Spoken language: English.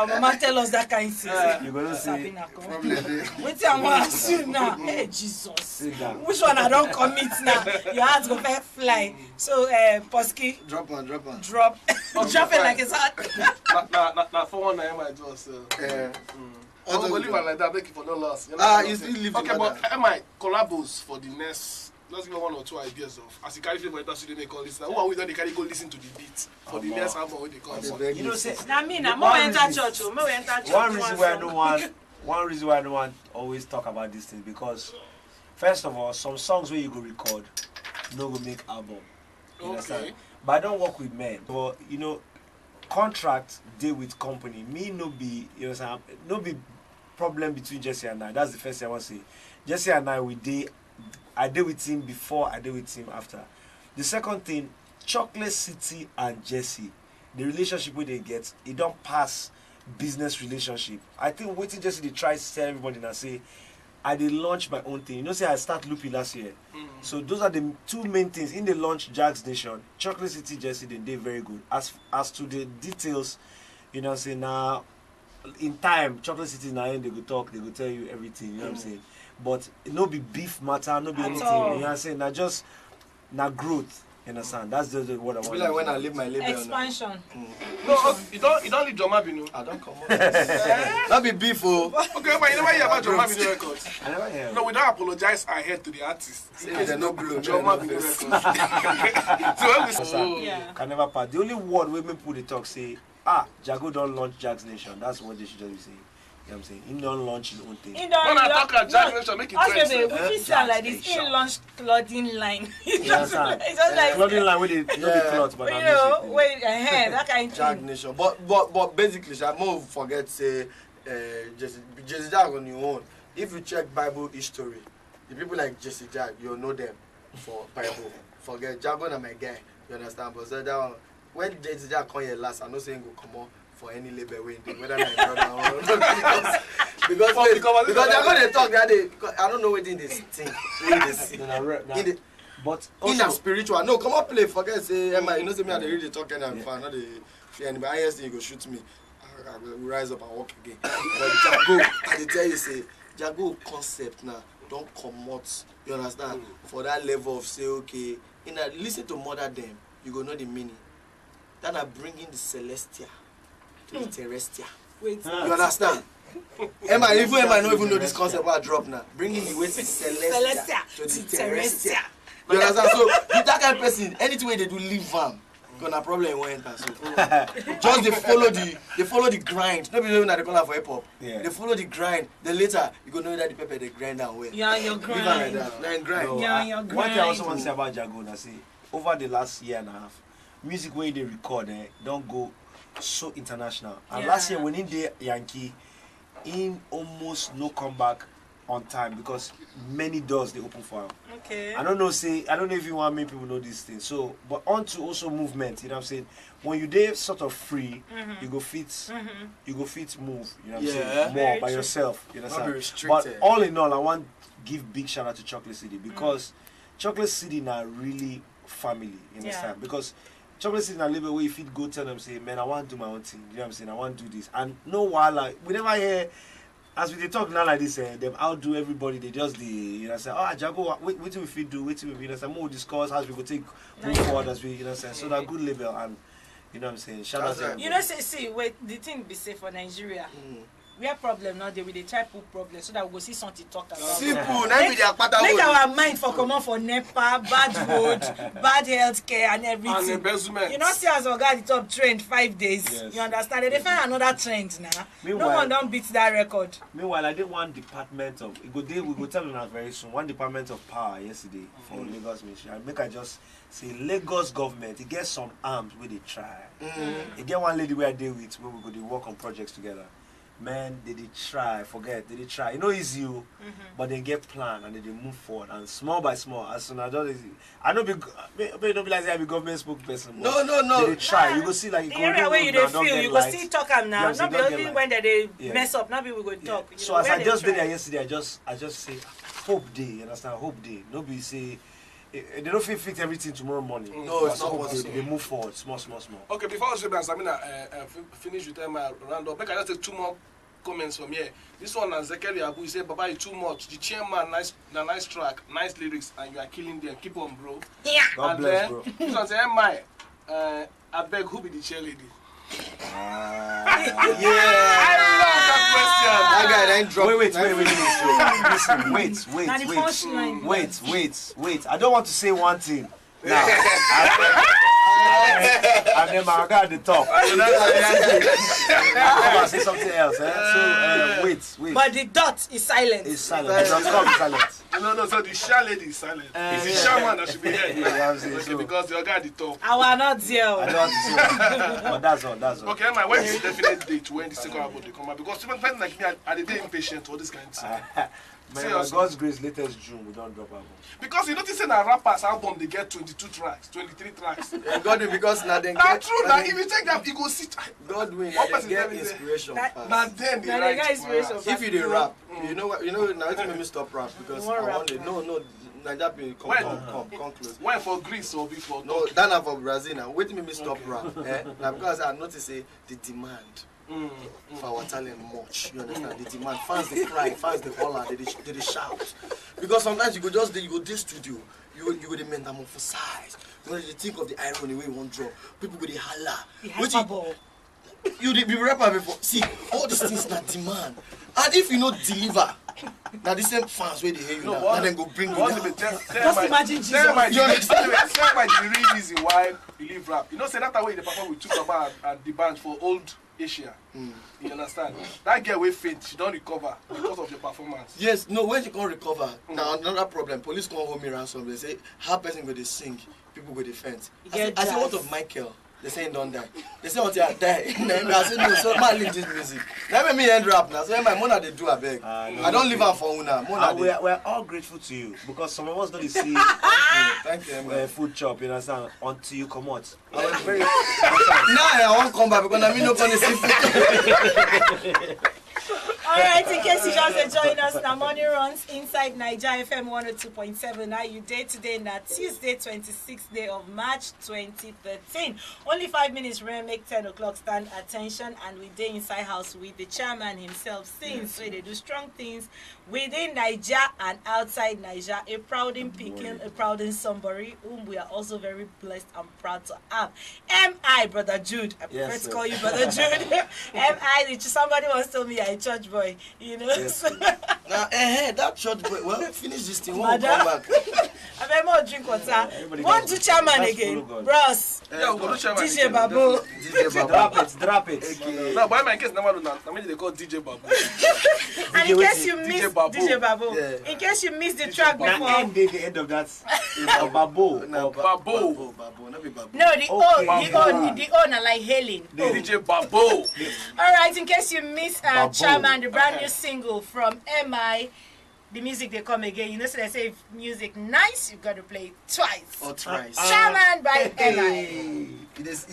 our mama tell us that kind of thing. You're gonna say Wetin I want to see now? Hey Jesus, which one I don't commit now? Your hands go fair fly. So Posky, drop. Drop it like it's hot. Now for one I might just. I'm gonna leave it like that. Make it for no loss. You still leave. Okay, but I might collabos for the next. Let's give me 1 or 2 ideas of as you carry flavor into studio make all this. Who are we that they carry go listen to the beat for the next album when they come? You know, say I mean, I'm more enter church. One reason why I don't want always talk about this thing because first of all, some songs where you go record, no go make album. You understand? But I don't work with men. But you know, contract deal with company. Me no be, you understand? No be problem between Jesse and I. That's the first thing I want to say. Jesse and I deal with him before, I deal with him after. The second thing, Chocolate City and Jesse, the relationship where they get, it don't pass business relationship. I think wetin Jesse they try to tell everybody and say, I did launch my own thing. You know, say I start Loopy last year. So those are the two main things. In the launch Jagz'S Nation, Chocolate City, Jesse, they very good. As to the details, you know, say now in time, Chocolate City now they go talk, they go tell you everything, you know what I'm saying? But it no be beef matter, no be anything. You know what I'm saying? Now just growth. You understand? That's just what I want. Like when I leave my label. Expansion. No, you don't leave Joma Binu. I don't come on. That be beef, oh. Okay, but you never hear about Joma Binu records. I never hear. No, we don't apologize ahead to the artist. There's no blue. Joma Binu records. So when we can never pass. The only word we put the talk say, Jago don't launch Jagz'S Nation. That's what they should just be saying. You know what I'm saying? He don't launch his own thing. when I talk at Jagz'S Nation, make it trend. We sound like this. He launched clothing line. It's just like clothing line with the cloth, but you know, wait, that kind of Jagz'S thing. Nation. But basically, I won't forget say Jesse Jagz on your own. If you check Bible history, the people like Jesse Jagz, you'll know them for Bible. Forget Jago na my guy. You understand? But so that one, when Jesse Jagz come here last, I'm not saying go come on for any label way, whether my brother or not. Because they're going to talk that day. I don't know what in this thing. But also, in a spiritual. No, come on, play. Forget say, Emma, you know, say me, I really talk and I'm fan. Not the fear anybody. I hear you go shoot me. I will rise up and walk again. But Jago, I tell you, say, Jago concept now, don't comot. You understand? For that level of say, okay, listen to Mother Them, you go know the meaning. Then I bring in the Celestia to the Terrestia. Wait, you understand? Emma don't even know this concept I drop now. Bringing the way to Celestia to the Terrestia. You understand? So with that kind of person, anything way they do leave them, gonna problem won't enter. So just they follow the grind. Nobody know that they call that for hip hop. Yeah. They follow the grind. Then later you gonna know that the pepper they grind down well. Yeah, your grind. Grind. No, your grind. One thing I also want to say about Jago, I say over the last year and a half, music where they record don't go so international. And last year when in the Yankee, in almost no comeback on time because many doors they open for him. Okay. I don't know if you want me people know this thing. So but on to also movement, you know what I'm saying? When you there sort of free, you go fit move, you know what I'm saying? More by yourself. You know But all in all I want to give big shout out to Chocolate City because Chocolate City now really family, you understand? Because Chocolate City na label where if you go tell them say, man, I want to do my own thing. You know what I'm saying? I want to do this. And no while like we never hear as we talk now like this, them outdo everybody. They just you know say, Jago, what do we do? What do we say? More discuss how we go take move forward as we say. So that good label and you know what I'm saying. Shout out to them. You know see wait the thing be safe for Nigeria. We have problem now. They will try to put problem so that we go see something to talk about. Simple. Make our mind for come on for NEPA, bad road, bad healthcare, and everything. And embezzlement. You know, see as we got the top trend 5 days. Yes. You understand? They find another trend now. Meanwhile, no one don't beat that record. Meanwhile, I did one department of we go tell you now very soon. One department of power yesterday for Lagos Ministry. And make I just say Lagos government. It gets some arms where they try. It get one lady where I deal with where we go to work on projects together. Man, they try, forget, they try. You know, easy, but they get plan and they move forward. And small by small, as soon as I don't be like I be government spokesperson. No. They try. You go see like the area where you they feel, you go see talk them now. Not be only when they mess up. Not be we go talk. So as I just did there yesterday, I just say hope day. You understand? Hope day. Nobody say they don't fit everything tomorrow morning. No, it's not They possible. move forward, small. Okay, before I finish with them, round up, make I just take 2 more comments from here. This one, Zekeri Abu, he said, Baba, you too much. The chairman, nice track, nice lyrics, and you are killing them. Keep on, bro. Yeah. God bless, bro. This one say, I beg, who be the cheerleader? Yeah. I love that That guy then dropped. Wait. Listen, Now the punchline. wait. I don't want to say one thing. Now, and then my guy at the top. So I say something else. So wait. But the dot is silent. It's silent. The dot com is silent. No, so the share lady is silent. It's the shaman that should be here. Yeah, Okay, because your guy at the top. I will not deal. I don't want to say. But that's all. Okay, man, when is the definite date when the second album will come out? Because even friends like me are the day impatient for this kind of thing. By God's grace, latest June, we don't drop album. Because you notice in a rapper's album, they get 22 tracks, 23 tracks. Godwin, because now then That's true. Now, if you take that, you go sit. Godwin, One they person get tell me inspiration that- fast. Now then, Now the guy is very so If you dey rap, you know now it made me stop rap because You want I rap wanted no Naija be come close. When for Greece or before? No, that na for Brazil now. Wait made me stop rap. Now because I notice say the demand for our talent much. You understand? The demand. Fans they cry, fans they holler, they shout. Because sometimes you go this studio, you go the metamorphosize. You know, you think of the irony way you want draw. People go the holler. You did be rapper before. See, all these things not demand. And if you not deliver, now the same fans where they hear you now, and then go bring you down. Just imagine Jesus. Tell my the real reason why you leave rap. You know, say that way the perform we took about at the band for old Asia. You understand? That girl will faint, she don't recover because of your performance. Yes, no, when you can't recover, now another problem. Police come hold me ransom. They say, how person go they sing, people go defend. I say, what of Michael? They say he don't die. They say until I die. I say no, so man leave this music. Now make me end rap now. So my mona they do a beg. I don't leave her for una. We're all grateful to you because some of us don't see Thank you. food chop, you understand, until you come out. I was very Now I won't come back because I mean no gonna see. Alright, in case you just join us, now morning runs inside Naija FM 102.7. Now you day today, now Tuesday, 26th day of March 2013. Only 5 minutes remain, make 10 o'clock stand attention, and we day inside house with the chairman himself. Since so they do strong things within Naija and outside Naija, a prouding Peking, a prouding somebody whom we are also very blessed and proud to have. M.I. Brother Jude. I prefer to call you Brother Jude. M.I. Somebody once told me I'm a church boy, you know. Yes, now, that church boy, well, finish this thing, we'll come back. I better more drink water. Want to chairman again? Bros. Yeah, we'll go to chairman DJ again. Babu. DJ Baba. Drop it. No, but in my case, never do that. I mean, they call DJ Babu. And in case you missed Babu. DJ Babu, Yeah. in case you missed the track Now before. end the end of that. Babo. No, Babu. Babu, not be Babu. No, the Okay. the owner like hailing. DJ Babu. All right, in case you missed Babu. Chairman, the brand new single from MI, the music they come again. You know, so they say if music nice, you got to play it twice. Or twice. Chairman by MI. It is